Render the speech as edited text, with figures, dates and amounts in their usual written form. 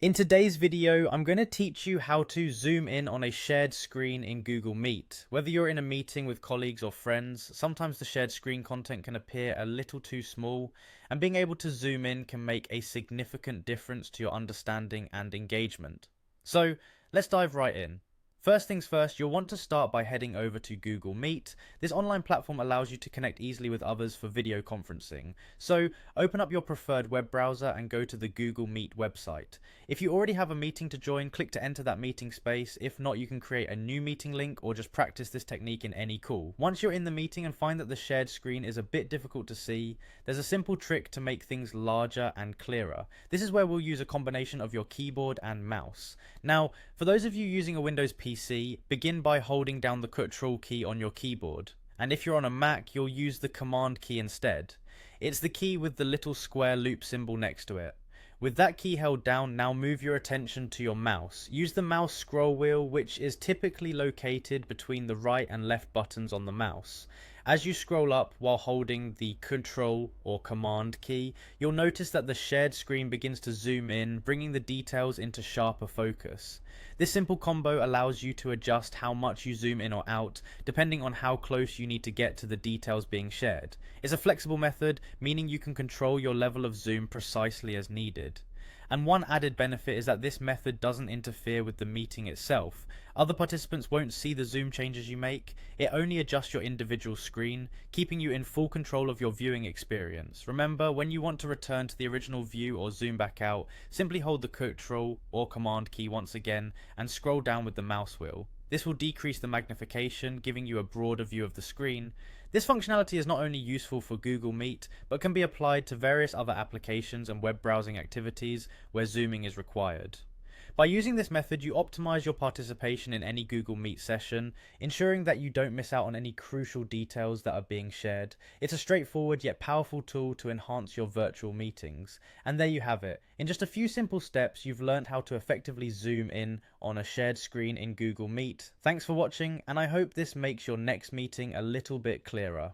In today's video, I'm going to teach you how to zoom in on a shared screen in Google Meet. Whether you're in a meeting with colleagues or friends, sometimes the shared screen content can appear a little too small, and being able to zoom in can make a significant difference to your understanding and engagement. So, let's dive right in. First things first, you'll want to start by heading over to Google Meet. This online platform allows you to connect easily with others for video conferencing. So open up your preferred web browser and go to the Google Meet website. If you already have a meeting to join, click to enter that meeting space. If not, you can create a new meeting link or just practice this technique in any call. Once you're in the meeting and find that the shared screen is a bit difficult to see, there's a simple trick to make things larger and clearer. This is where we'll use a combination of your keyboard and mouse. Now, for those of you using a Windows PC, begin by holding down the Control key on your keyboard. And if you're on a Mac, you'll use the Command key instead. It's the key with the little square loop symbol next to it. With that key held down, now move your attention to your mouse. Use the mouse scroll wheel, which is typically located between the right and left buttons on the mouse. As you scroll up while holding the Control or Command key, you'll notice that the shared screen begins to zoom in, bringing the details into sharper focus. This simple combo allows you to adjust how much you zoom in or out, depending on how close you need to get to the details being shared. It's a flexible method, meaning you can control your level of zoom precisely as needed. And one added benefit is that this method doesn't interfere with the meeting itself. Other participants won't see the zoom changes you make. It only adjusts your individual screen, keeping you in full control of your viewing experience. Remember, when you want to return to the original view or zoom back out, simply hold the Control or Command key once again and scroll down with the mouse wheel. This will decrease the magnification, giving you a broader view of the screen. This functionality is not only useful for Google Meet, but can be applied to various other applications and web browsing activities where zooming is required. By using this method, you optimize your participation in any Google Meet session, ensuring that you don't miss out on any crucial details that are being shared. It's a straightforward yet powerful tool to enhance your virtual meetings. And there you have it. In just a few simple steps, you've learned how to effectively zoom in on a shared screen in Google Meet. Thanks for watching, and I hope this makes your next meeting a little bit clearer.